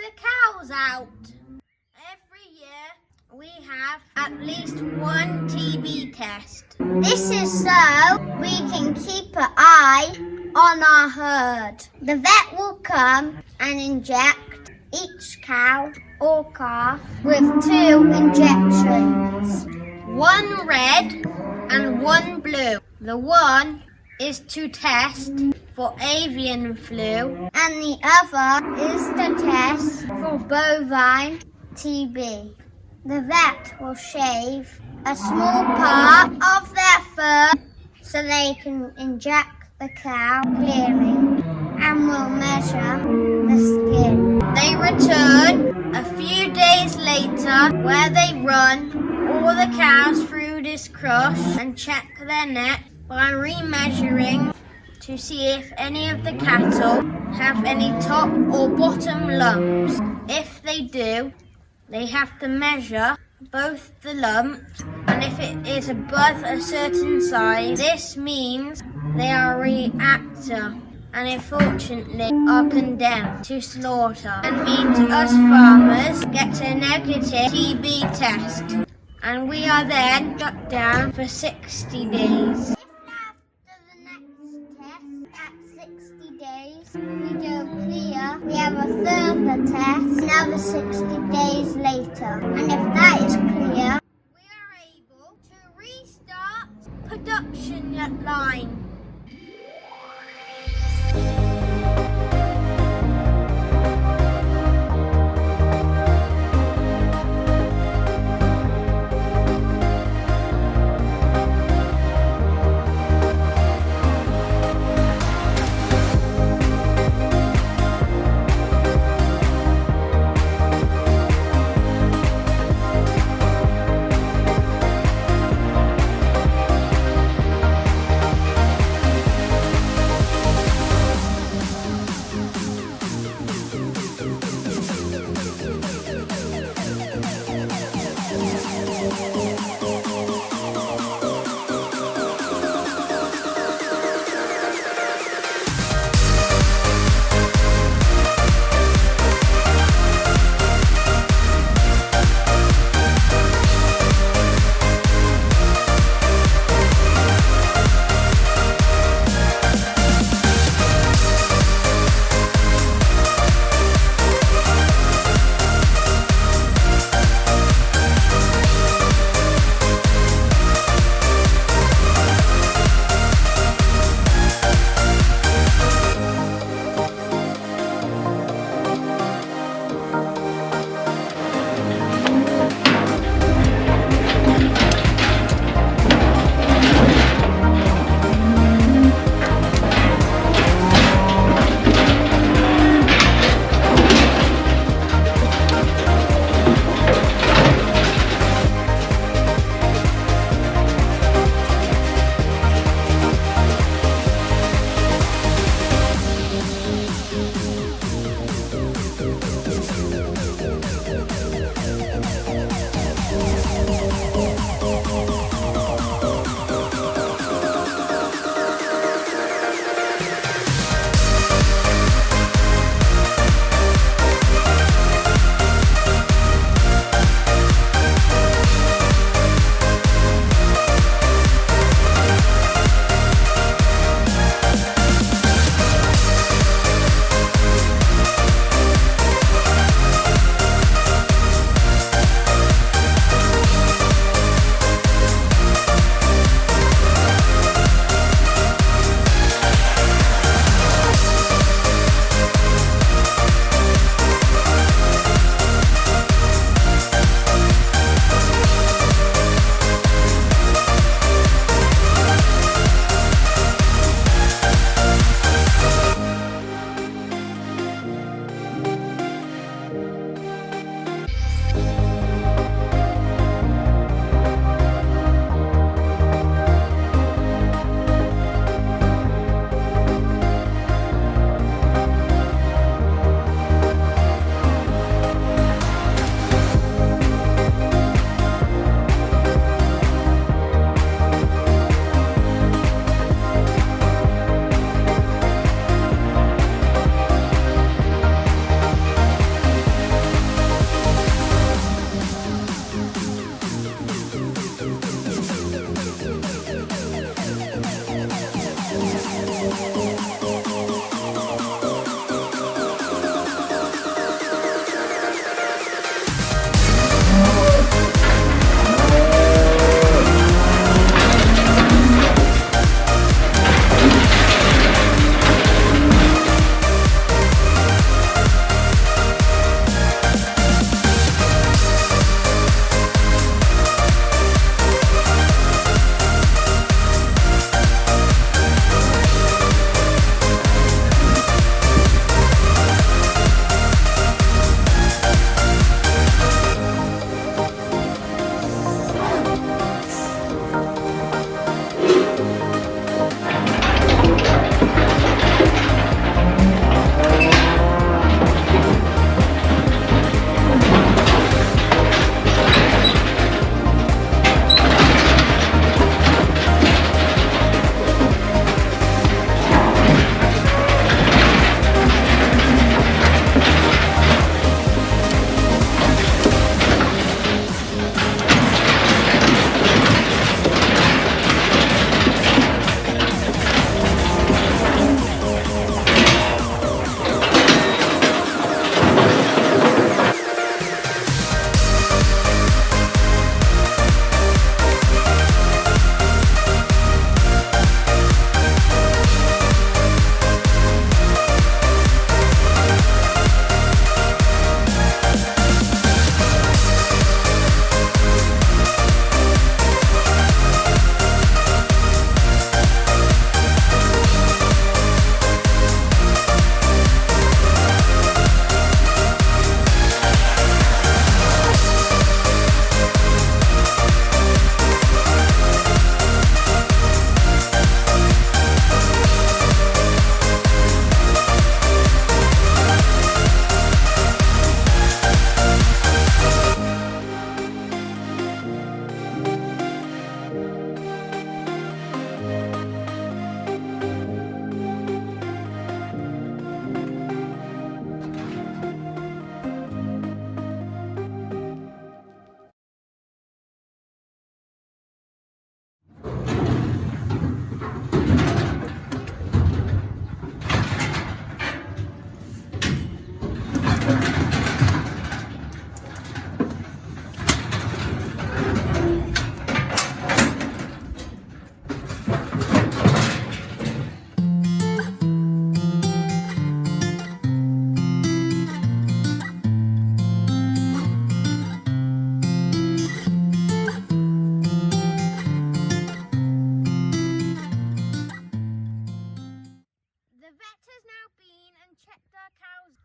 the cows out. Every year we have at least one TB test. This is so we can keep an eye on our herd. The vet will come and inject each cow or calf with 2 injections. One red and one blue. The one is to test for avian flu and the other is to test for bovine TB. The vet will shave a small part of their fur so they can inject the cow clearly and will measure the skin. They return a few days later where they run all the cows through this crush and check their neck by remeasuring to see if any of the cattle have any top or bottom lumps. If they do, they have to measure both the lumps, and if it is above a certain size, this means they are a reactor and unfortunately are condemned to slaughter and means us farmers get a negative TB test and we are then shut down for 60 days. We go clear, we have a further test another 60 days later. And if that is clear, we are able to restart production line.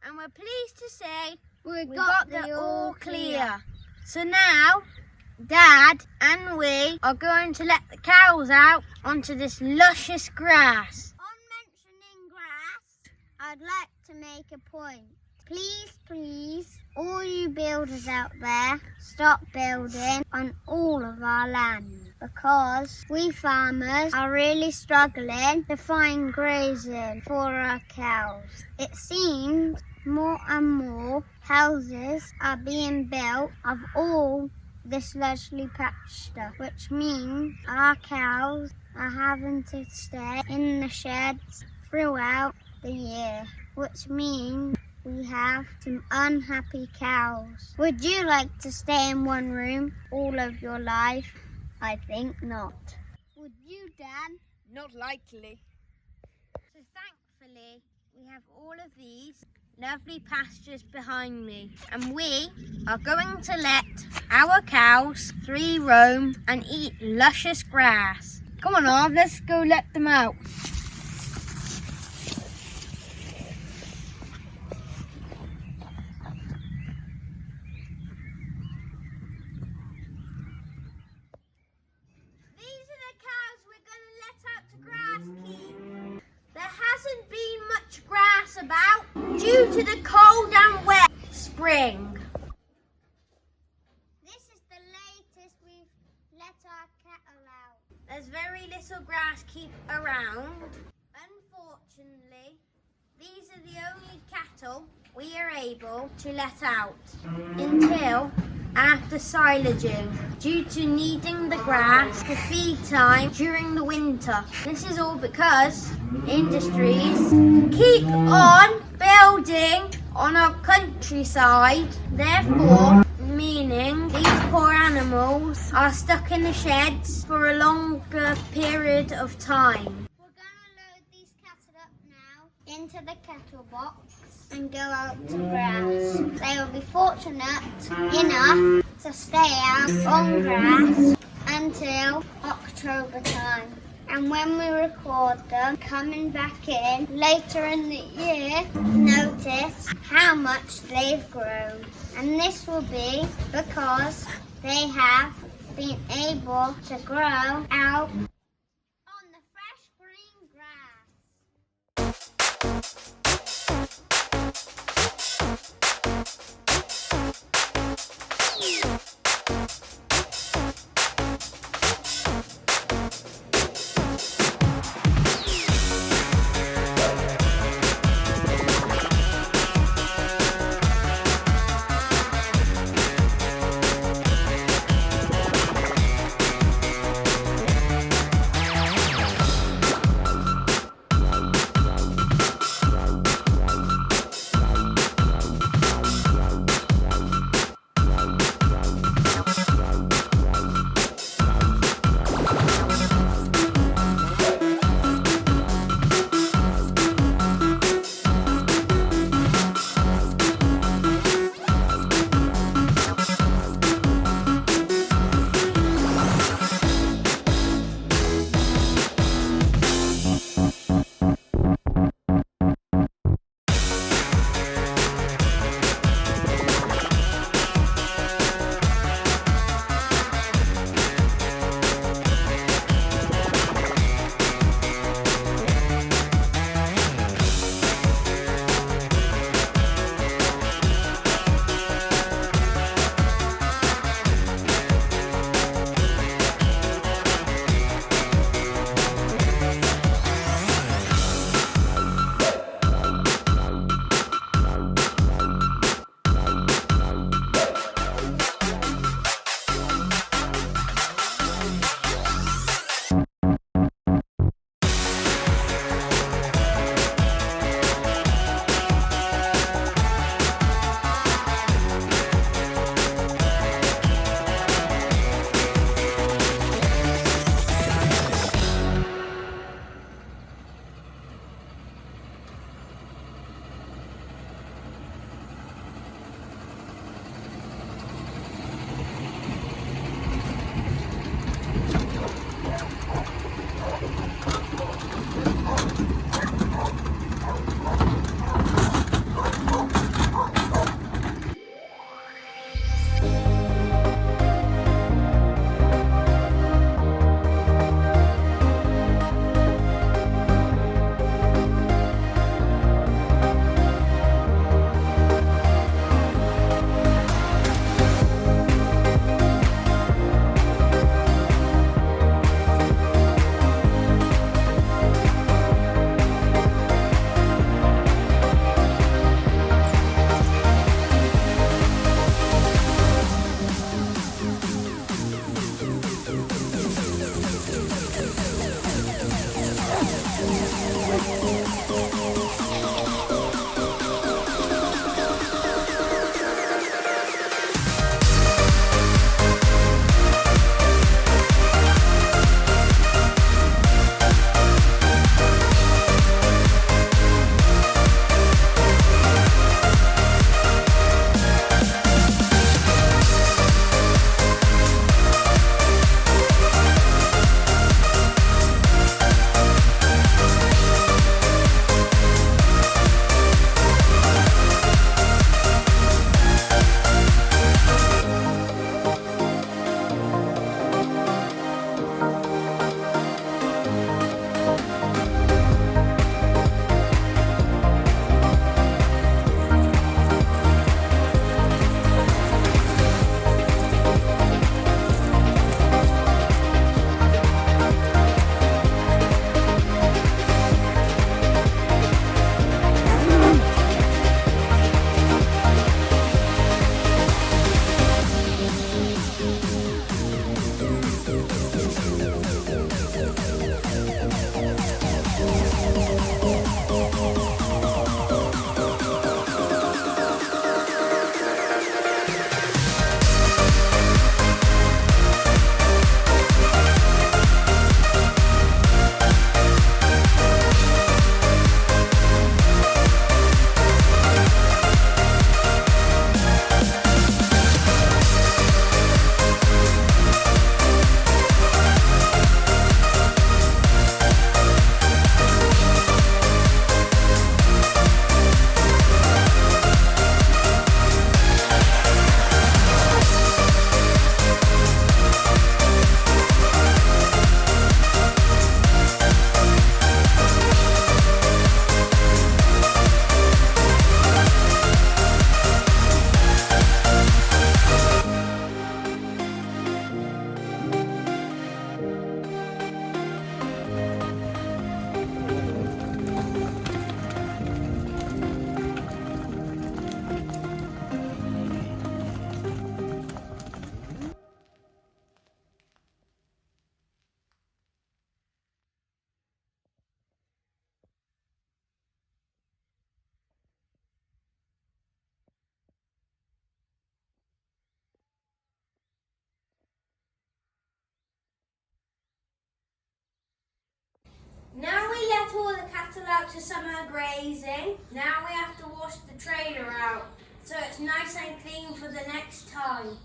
And we're pleased to say we got the all clear. So now Dad and we are going to let the cows out onto this luscious grass. On mentioning grass, I'd like to make a point. Please, all you builders out there, stop building on all of our land, because we farmers are really struggling to find grazing for our cows. It seems more and more houses are being built of all this lovely pasture, which means our cows are having to stay in the sheds throughout the year, which means we have some unhappy cows. Would you like to stay in one room all of your life? I think not. Would you, Dan? Not likely. So thankfully, we have all of these lovely pastures behind me, and we are going to let our cows free roam and eat luscious grass. Come on, Harv, let's go let them out. Due to the cold and wet spring. This is the latest we've let our cattle out. There's very little grass keep around. Unfortunately, these are the only cattle we are able to let out until after silaging, due to needing the grass for feed time during the winter. This is all because industries keep on building on our countryside, therefore meaning these poor animals are stuck in the sheds for a longer period of time. We're going to load these cattle up now into the cattle box and go out to grass. They will be fortunate enough to stay out on grass until October time. And when we record them coming back in later in the year, notice how much they've grown. And this will be because they have been able to grow out on the fresh green grass. cattle out to summer grazing. Now we have to wash the trailer out so it's nice and clean for the next time.